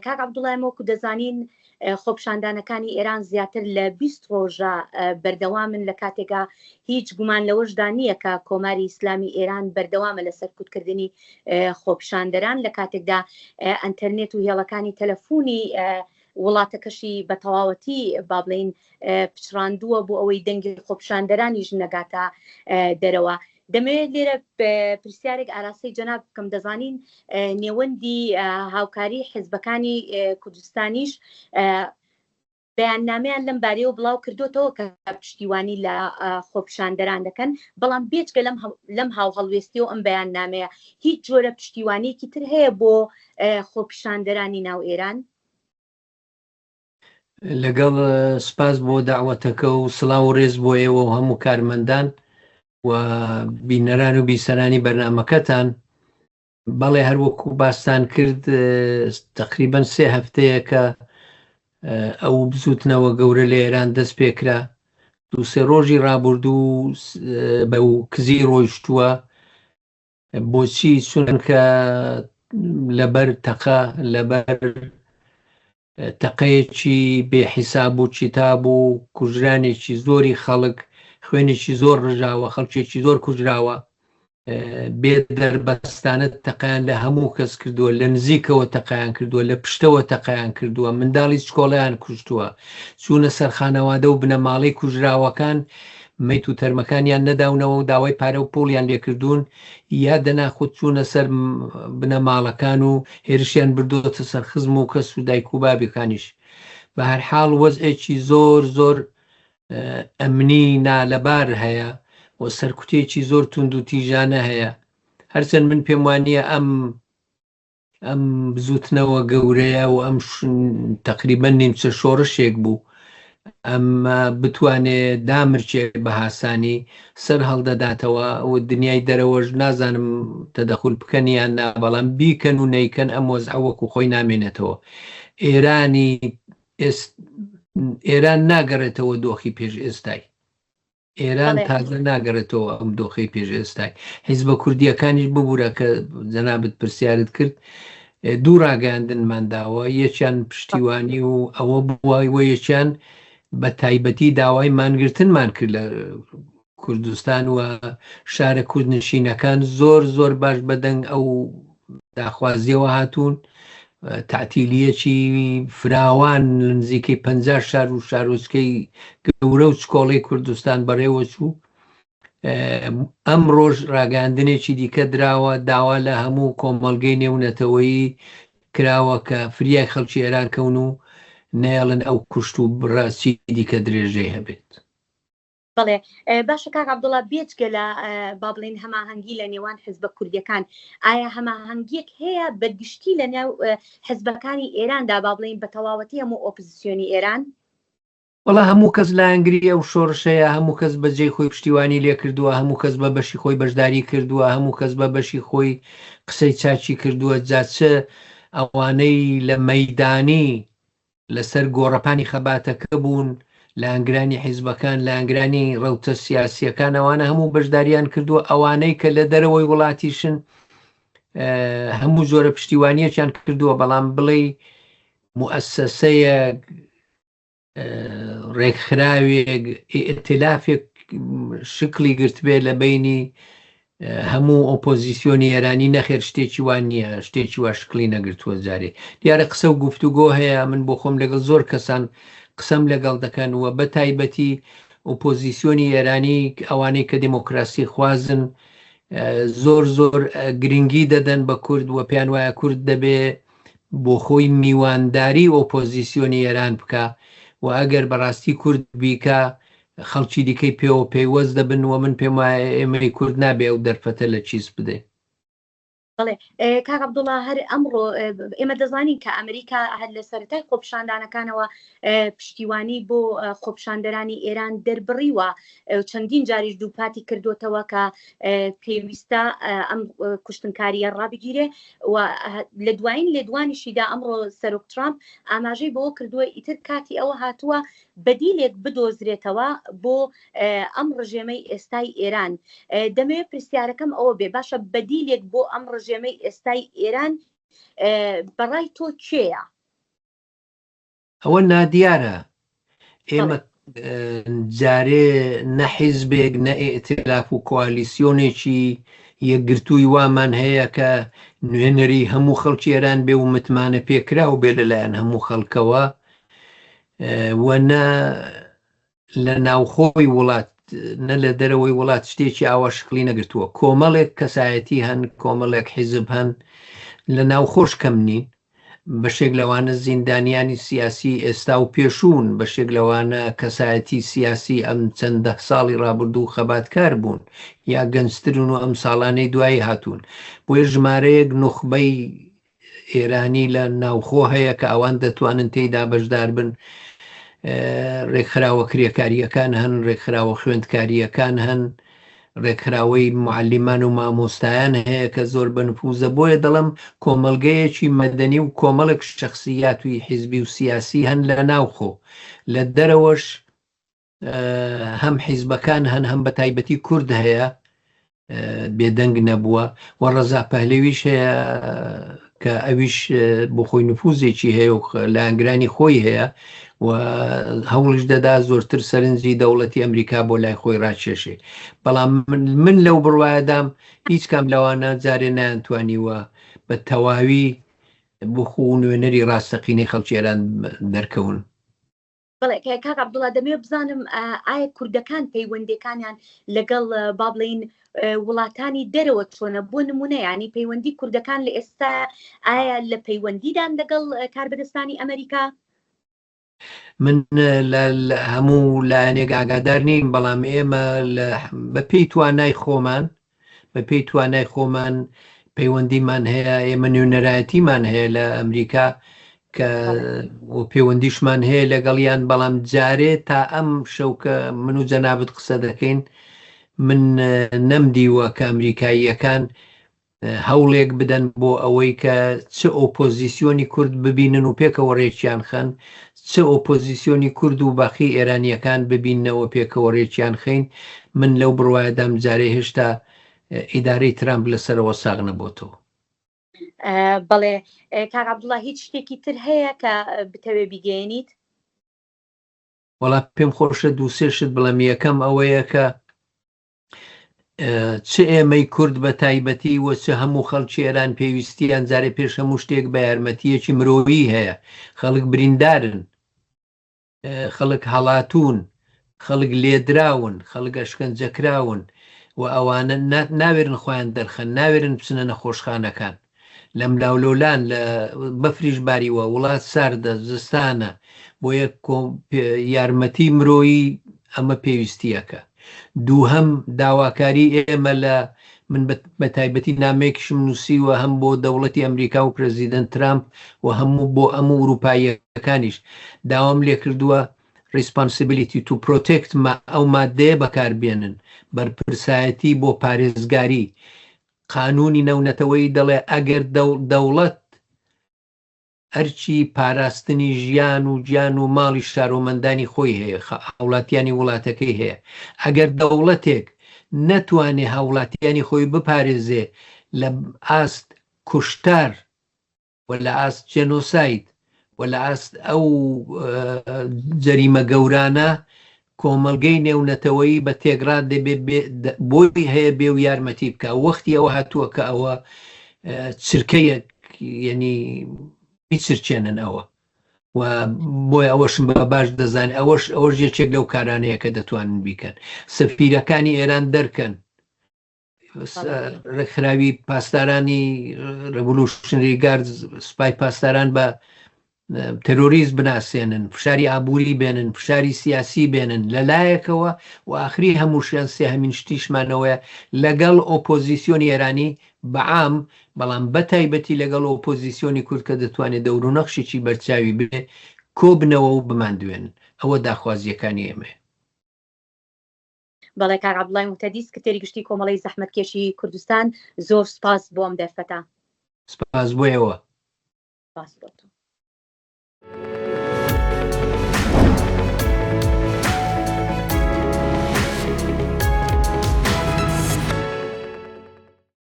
کاک عەبدوڵڵا وەکو دەزانین خۆپیشاندانەکانی ئێران زیاتر لە 20 ڕۆژە بەردەوامن لە کاتێکا هیچ گومان لەوەشدا نییە کە کۆماری ئیسلامی ئێران بەردەوامە لە سەرکوتکردنی خۆپیشاندەران لە کاتێکدا ئەنتەرنێت و هێڵەکانی تەلەفۆنی وڵاتەکەشی بە تەواوەتی با بڵێن پچڕاندووە بۆ ئەوەی دەنگی خۆپیشاندەرانیش نەگاتە دەرەوە. دەمەوێت لێرە پرسیارێک ئاراستەی جەناب بکەم. دەزانین نێوەندی هاوکاری حیزبەکانی کوردستانیش بەیاننامەیان لەم بارەیەوە بڵاو کردوتەوە کە پشتیوانی لە خۆپیشاندەران دەکەن، بەڵام بێجگە لەم هاو هەڵوێستیەوە ئەم بەیاننامەیە هیچ جۆرە پشتیوانیەکی تر هەیە بۆ خۆپیشاندەرانی ناو ئێران؟ لەگەڵ سپاس بۆ داوەتەکە و سڵاو و ڕێز بۆ ئێوە و هەموو کارمەندان و بینەران و بیسەرانی بەرنامەکەتان. بەڵێ هەروەکو باستان کرد تقریبەن 3 هەفتەیە کە ئەو بزوتنەوە گەورە لە ئێران دەست پێکرا. 2-3 ڕۆژی ڕابردوو بە کزی ڕۆیشتووە. بۆچی؟ چونکە لەبەر تەقە، لەبەر تەقەیەکی بێحیساب و چیتاب و کوژرانێکی زۆری خەڵک، خوێنێکی زۆر ڕژاوە، خەڵکێکی زۆر کوژراوە، بێ دەربەستانە تەقەیان لە هەموو کەس کردووە، لە نزیکەوە تەقەیان کردووە، لە پشتەوە تەقەیان کردووە، منداڵی سکۆڵەیان کوشتووە، چوونە سەر خانەوادە و بنەماڵەی کوژراوەکان مەیت و تەرمەکانیان نەداونەوە و داوای پارە و پۆڵیان لێکردوون، یا دەناخود چوونە سەر بنەماڵەکان و هێرشیان بردووەتە سەر خزم و کەس و دایک و بابەکانیش. بە هەر حاڵ وەزعێکی زۆر زۆر ئەمنی نالەبار هەیە و سەرکوتێکی زۆر توند و تیژانە هەیە. هەرچەند من پێم وانییە ئەم بزوتنەوە گەورەیە و ئەم تقریبەن نیمچە شۆڕشێک بوو، ئەمە بتوانێت دامرچێک بە هاسانی سەر هەڵدەداتەوە و دنیای دەرەوەش نازانم تەدەخول بکەن یان نا، بەڵام بیکەن و نەیکەن ئەم وەزعە وەکو خۆی نامێنێتەوە. ئێران ناگەڕێتەوە دۆخی پێش ئێستای، ئێران تازە ناگەڕێتەوە ئەم دۆخی پێش ئێستای. حیزبە کوردیەکانیش ببوورە کە جەنابەت پرسیارت کرد، دوو ڕاگەاندنمان داوە، یەکیان پشتیوانی و ئەوە بووای و یەکیان بە تایبەتی داوای مانگرتنمان کرد لە کوردستان و شارە کوردنشینەکان زۆر زۆر باش بەدەنگ ئەو داخوازیەوە هاتوون. تعتیلیەکی فراوان نزیکەی 50 شار و شارۆچکەی گەورە و چکۆڵی کوردستان بەڕێوە چوو. ئەم ڕۆژ ڕاگەاندنێکی دیکە دراوە، داوا لە هەموو کۆمەڵگەی نێونەتەوەیی کراوە کە فریای خەڵکی ئێران کەون و نێڵن ئەو کوشت و بڕاستی دیکە درێژەی هەبێت. بەڵێ باشە کاک عەبدوڵڵا، بێجگە لە با بڵێن هەماهەنگی لە نێوان حیزبە کوردیەکان، ئایا هەماهەنگیەک هەیە بەگشتی لە نێو حیزبەکانی ئێراندا با بڵێن بە تەواوەتی هەموو ئۆپۆزیسیۆنی ئێران؟ وەڵا هەموو کەس لە ئەنگری ئەو شۆڕشەیە، هەموو کەس بەجێی خۆی پشتیوانی لێ کردووە، هەموو کەس بە بەشی خۆی بەشداری کردووە، هەموو کەس بە بەشی خۆی قسەی چاچی کردووە. جاچە ئەوانەی لە مەیدانی لەسەر گۆڕەپانی خەباتەکە بوون لە ئەنگرانی حیزبەکان، لە ئەنگرانی ڕەوتە سیاسیەکان، ئەوانە هەموو بەشداریان کردووە. ئەوانەی کە لە دەرەوەی وڵاتیشن هەموو جۆرە پشتیوانیەکیان کردووە، بەڵام بڵێ موئەسسەسەیەک، ڕێکخراوێک، ئێتلافێک شکلی گرتبێ لە بینی هەموو ئۆپۆزیسیۆنی ئێرانی نەخێر شتێکی وان نییە، شتێکی وا شکلی نەگرتووە. جارێ دیارە قسە و گفتوگۆ هەیە. من بۆ خۆم لەگەڵ زۆر کەسان قسەم لەگەڵ دەکەن و بە تایبەتی ئۆپۆزیسیۆنی ئێرانی ئەوانەی کە دموکراسی خوازن زۆر زۆر گرنگی دەدەن بە کورد و پێیان وایە کورد دەبێ بۆ خۆی میوانداری ئۆپۆزیسیۆنی ئێران بکە و ئەگەر بەڕاستی کورد بیکە خەڵکی دیکەی پێوە پێیوەست دەبن و من پێم وایە ئێمەی کورد نابێ و دەرفەتە لە چیز بدێ. بەڵێ کاک عەبدوڵڵا، هەر ئەمڕۆ ئێمە دەزانین کە ئەمریکا هەر لە سەرەتای خۆپیشاندانەکانەوە پشتیوانی بۆ خۆپیشاندەرانی ئێران دەربڕیوە، چەندین جاریش دووپاتی کردوتەوە کە پێویستە ئەم کوشتنکاریە ڕابگیرێ و لە دوایین لێدوانیشیدا ئەمڕۆ سەرۆک ترامپ ئاماژەی بەوە کردووە ئیتر کاتی ئەوە هاتووە بەدیلێک بدۆزرێتەوە بۆ ئەم ڕژێمەی ئێستای ئێران. دەمەوێت پرسیارەکەم ئەوە بێ، باشە بەدیلێک بۆ ئەم ڕژێمەی ئێستای ئێران بەڕای تۆ کێیە؟ ئەوە نادیارە ئێمە جارێ نە حیزبێک نە ئێتلاف و کۆالیسیۆنێکی یەکگرتووی وامان هەیە کە نوێنەری هەموو خەڵکی ئێران بێ و متمانە پێکرا و بێ لەلایەن هەموو خەڵکەوە وەنە لە ناوخۆی وڵات نە لە دەرەوەی وڵات شتێکی ئاوا شکلی نەگرتووە. کۆمەڵێک کەسایەتی هەن، کۆمەڵێک حیزب هەن لە ناوخۆش کەم نین، بەشێک لەوانە زیندانیانی سیاسی ئێستا و پێشوون، بەشێک لەوانە کەسایەتی سیاسی ئەم چەندە ساڵی ڕابردوو خەباتکار بوون یا گەنجترن و ئەم ساڵانەی دوایی هاتوون. بۆیە ژمارەیەک نوخبەی ئێرانی لە ناوخۆ هەیە کە ئەوان دەتوانن تێیدا بەشدار بن. ڕێکخراوە کرێکاریەکان هەن، ڕێکخراوە خوێندکاریەکان هەن، ڕێکخراوەی معلیمان و مامۆستایان هەیە کە زۆر بەنفوزە. بۆیە دەڵم کۆمەلگەیەکی مەدەنی و کۆمەڵێک شەخصیاتوی حیزبی و سیاسی هەن لە ناوخۆ. لە دەرەوەش هەم حیزبەکان هەن، هەم بە تایبەتی کورد هەیە بێدەنگ نەبووە، و ڕەزا پەهلەویش هەیە کە ئەویش بۆ خۆی نفوزێکی هەیە و لە ئەنگرانی خۆی هەیە و هەوڵش دەدا زۆرتر سەرنجی دەوڵەتی ئەمریکا بۆ لای خۆی ڕاکێشێ. بەڵام من لەو بڕوایەدام هیچ کام لەوانە جارێ نەیانتوانیوە بە تەواوی بخۆ نوێنەری ڕاستەقینەی خەڵکی ئێران دەرکەون. بەڵێ کاک عەبدوڵڵا دەمێ بزانم ئایا کوردەکان پەیوەندیەکانیان لەگەڵ با بڵێین وڵاتانی دەرەوە چۆنە؟ بۆ نمونە ینی پەیوەندی کوردەکان لە ئێستا ئایا لە پەیوەندیدان لەگەڵ کاربەدەستانی ئەمریکا؟ من هەموو لایەنێک ئاگادار نیم، بەڵام ئێمە بە پێی توانای خۆمان پەیوەندیمان هەیە. ئێمە نوێنەرایەتیمان هەیە لە ئەمریکا کە پەیوەندیشمان هەیە لەگەڵیان، بەڵام جارێ تا ئەم شەوکە من و جەنابەت قسە دەکەین من نەمدیوە کە ئەمریکاییەکان هەوڵێک بدەن بۆ ئەوەی کە چ ئۆپۆزیسیۆنی کورد ببینن و پێکەوە ڕێکیان خەن، چ ئۆپۆزیسیۆنی کورد و باقی ئێرانیەکان ببینەوە پێکەوە ڕێکیان خەین. من لەو بڕوایەدام جارێ هێشتا ئیدارەی ترامپ لەسەرەوە ساغ نەبووتەوە. بەڵێ کاک عەبدوڵڵا هیچ شتێکی تر هەیە کە بتەوێ بیگەێنیت؟ وەڵا پێم خۆشە دوو سێ شت بڵێم. یەکەم ئەوەیە کە چ ئێمەی کورد بە تایبەتی و چ هەموو خەڵکی ئێران پێویستیان جارێ پێش هەموو شتێک بە یارمەتیەکی مرۆڤی هەیە. خەڵک بریندارن، خەڵک هەڵاتون، خەڵک لێدراون، خەڵک ئەشکەنجەکراون و ئەوانە ناوێرن خۆیان دەرخەن، ناوێرن بچنە نەخۆشخانەکان. لە ملاولۆلان لە بەفریش باریوە، وڵات ساردە، زستانە، بۆ یەک یارمەتی مرۆیی ئەمە پێویستیەکە. دووهەم داواکاری ئێمە لە من بە تایبەتی نامەیەکیشم نووسیوە هەم بۆ دەوڵەتی ئەمریکا و پرەزیدەنت ترامپ و هەموو بۆ ئەموو ئوروپاییەکانیش داوام لێ کردووە responsibility to protect ئەو مادەیە بەکاربێنن بەرپرسایەتی بۆ پارێزگاری. قانونی نەونەتەوەی دەڵێ ئەگەر دەوڵەت ئەرچی پاراستنی ژیان و گیان و ماڵی شارۆمەندانی خۆی هەیە، هاوڵاتیانی وڵاتەکەی هەیە، ئەگەر دەوڵەتێک نەتوانێ هاوڵاتیانی خۆی بپارێزێ لە ئاست کوشتار و لە ئاست جێنۆساید و لە ئاست ئەو جەریمە گەورانە، کۆمەلگەی نێونەتەوەی بە تێگرا دەبێت بۆی هەیە بێ و یارمەتی بکە. وەختی ئەوە هاتووە کە ئەوە چرکەیەک یعنی بیچرچێنن ئەوە، و بۆی ئەوەشم بە باش دەزانێت ئەوەش یەکێک لەو کارانەیە کە دەتوانن بیکەن. سەفیرەکانی ئێران دەرکەن، ڕێکخراوی پاسدارانی ڕێڤۆلوشنری گارد، سوپای پاسداران بە تەرۆریزم بناسێنن، فشاری ئابووری بێنن، فشاری سیاسی بێنن لەلایەکەوە، و ئاخری هەمووشیان سێهەمین شتیشمانەوەیە لەگەڵ ئۆپۆزیسیۆنی ئێرانی بەعام، بەڵام بە تایبەتی لەگەڵ ئۆپۆزیسیۆنی کورد کە دەتوانێت دەور و نەخشێکی بەرچاوی بێ کۆبنەوە و بماندوێن. ئەوە داخوازیەکانی ئێمە. بەڵێ کاک عەبدوڵڵای موحتەدی سکرتێری گشتی کۆمەڵەی زەحمەتکێشی کوردستان، زۆر سپاس بۆ ئەم دەرفەتە. سپاس بۆیەوە. سپاس بۆ تۆ.